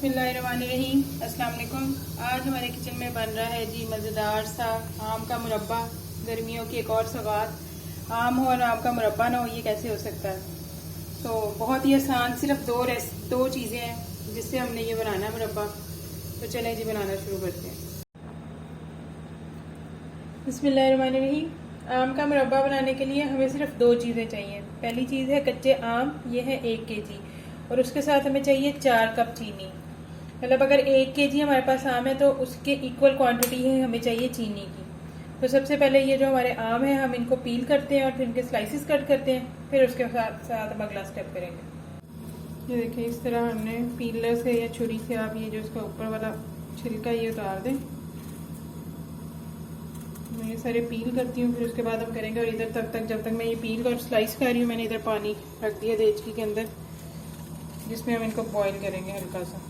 बिस्मिल्लाहिर्रहमानिर्रहीम। अस्सलाम वालेकुम। आज हमारे किचन में बन रहा है जी मज़ेदार सा आम का मुरब्बा। गर्मियों की एक और सौगात। आम हो और आम का मुरब्बा ना हो, ये कैसे हो सकता है। तो बहुत ही आसान, सिर्फ दो चीज़ें हैं जिससे हमने ये बनाना है मुरब्बा। तो चलें जी, बनाना शुरू करते हैं। बिस्मिल्लाहिर्रहमानिर्रहीम। आम का मुरब्बा बनाने के लिए हमें सिर्फ दो चीज़ें चाहिए। पहली चीज़ है कच्चे आम, ये है 1 kg, और उसके साथ हमें चाहिए 4 कप चीनी। मतलब अगर 1 kg हमारे पास आम है तो उसके इक्वल क्वांटिटी है हमें चाहिए चीनी की। तो सबसे पहले ये जो हमारे आम है हम इनको पील करते हैं और फिर इनके स्लाइसिस कट करते हैं। फिर उसके साथ हम अगला स्टेप करेंगे। ये देखिए, इस तरह हमने पीलर से या छुरी से आप ये जो इसका ऊपर वाला छिलका ये उतार दें। मैं ये सारे पील करती हूँ, फिर उसके बाद हम करेंगे। और इधर तक जब तक मैं ये पील और स्लाइस कर रही हूँ, मैंने इधर पानी रख दिया देचकी के अंदर, जिसमें हम इनको बॉईल करेंगे हल्का सा।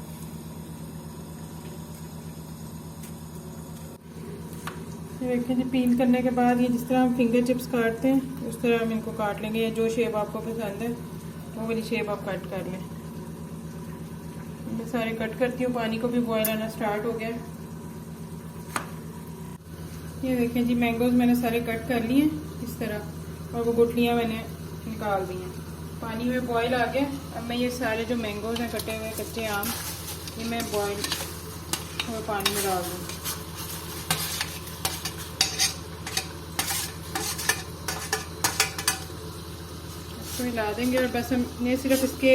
देखिए जी, पील करने के बाद ये जिस तरह हम फिंगर चिप्स काटते हैं उस तरह हम इनको काट लेंगे, या जो शेप आपको पसंद है वो वाली शेप आप कट कर लें। मैं सारे कट करती हूँ। पानी को भी बॉईल आना स्टार्ट हो गया। ये देखें जी, मैंगोज मैंने सारे कट कर लिए इस तरह, और वो गुठलियाँ मैंने निकाल दी हैं। पानी में बॉईल आ गया। अब मैं ये सारे जो मैंगोज हैं कटे हुए कच्चे आम, ये मैं बॉईल हुए पानी में डाल दूँ। इसको हिला देंगे और बस हमने सिर्फ इसके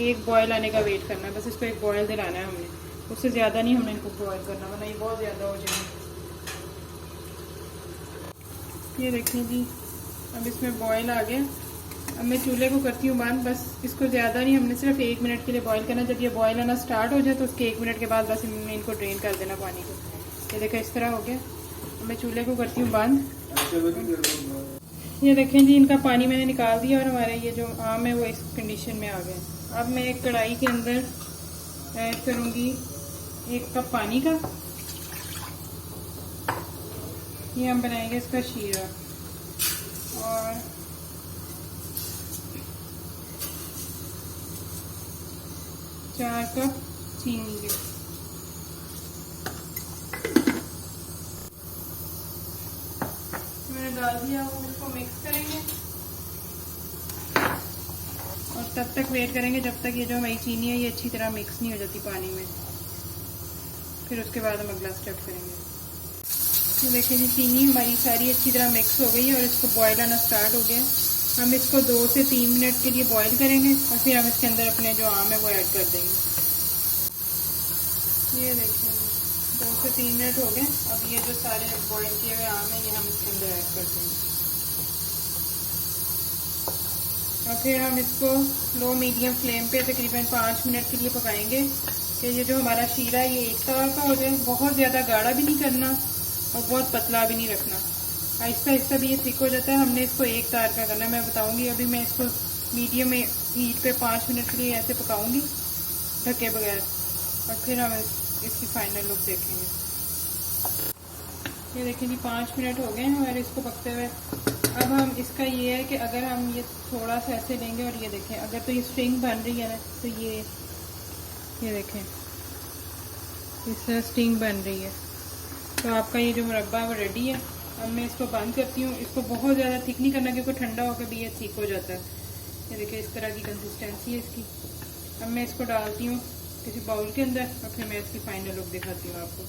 एक बॉईल आने का वेट करना है। बस इसको एक बॉईल दिलाना है हमने, उससे ज़्यादा नहीं हमने इनको बॉईल करना, वरना ये बहुत ज़्यादा हो जाएगा। ये देखिए जी, अब इसमें बॉईल आ गया। अब मैं चूल्हे को करती हूँ बंद। बस इसको ज़्यादा नहीं, हमने सिर्फ 1 मिनट के लिए बॉईल करना। जब ये बॉईल आना स्टार्ट हो जाए तो उसके 1 मिनट के बाद बस हमने इनको ड्रेन कर देना पानी को। ये देखो इस तरह हो गया। अब मैं चूल्हे को करती हूँ बंद। ये देखें जी, इनका पानी मैंने निकाल दिया और हमारे ये जो आम है वो इस कंडीशन में आ गए। अब मैं एक कढ़ाई के अंदर ऐड करूँगी 1 कप पानी का। ये हम बनाएंगे इसका शीरा, और 4 कप चीनी के। मैंने डाल दिया, वो इसको मिक्स करेंगे और तब तक वेट करेंगे जब तक ये जो हमारी चीनी है ये अच्छी तरह मिक्स नहीं हो जाती पानी में। फिर उसके बाद हम अगला स्टेप करेंगे। तो देखिए जी, चीनी हमारी सारी अच्छी तरह मिक्स हो गई है और इसको बॉयल आना स्टार्ट हो गया। हम इसको 2 से 3 मिनट के लिए बॉयल करेंगे और फिर हम इसके अंदर अपने जो आम है वो ऐड कर देंगे। ये देखिए 2 से 3 मिनट हो गए। अब ये जो सारे बॉयल किए हुए आम है ये हम इसके अंदर ऐड कर देंगे, और फिर हम इसको लो मीडियम फ्लेम पे तकरीबन 5 मिनट के लिए पकाएंगे कि ये जो हमारा शीरा ये एक तार का हो जाए। बहुत ज़्यादा गाढ़ा भी नहीं करना और बहुत पतला भी नहीं रखना। आहिस्ता आहिस्ता भी ये थिक हो जाता है। हमने इसको एक तार का करना है, मैं बताऊंगी। अभी मैं इसको मीडियम हीट पे 5 मिनट के लिए ऐसे पकाऊंगी ढके बगैर, और फिर हम इसकी फाइनल लुक देखेंगे। ये देखिए जी, 5 मिनट हो गए हैं हमारे इसको पकते हुए। अब हम इसका ये है कि अगर हम ये थोड़ा सा ऐसे लेंगे और ये देखें, अगर तो ये स्ट्रिंग बन रही है ना, तो ये देखें इस तरह स्ट्रिंग बन रही है, तो आपका ये जो मुरब्बा है वो रेडी है। अब मैं इसको बंद करती हूँ। इसको बहुत ज़्यादा थिक नहीं करना क्योंकि ठंडा होकर भी ये थिक हो जाता है। ये देखिए इस तरह की कंसिस्टेंसी है इसकी। अब मैं इसको डालती हूँ किसी बाउल के अंदर और फिर मैं इसकी फाइनल लुक दिखाती हूँ आपको।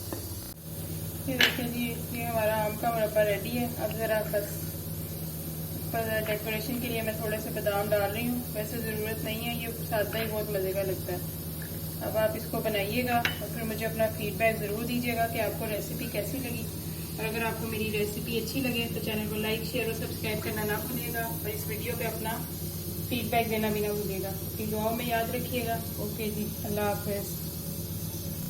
ये देखिए जी, ये हमारा आम का मुरब्बा रेडी है। अब ज़रा बस पर डेकोरेशन के लिए मैं थोड़े से बादाम डाल रही हूँ। वैसे ज़रूरत नहीं है, ये सादा ही बहुत मज़े का लगता है। अब आप इसको बनाइएगा और फिर मुझे अपना फीडबैक ज़रूर दीजिएगा कि आपको रेसिपी कैसी लगी। और अगर आपको मेरी रेसिपी अच्छी लगे तो चैनल को लाइक, शेयर और सब्सक्राइब करना ना भूलिएगा, और इस वीडियो पे अपना फीडबैक देना भी ना भूलिएगा। अपनी दुआओं में याद रखिएगा। ओके जी, अल्लाह हाफ़िज़।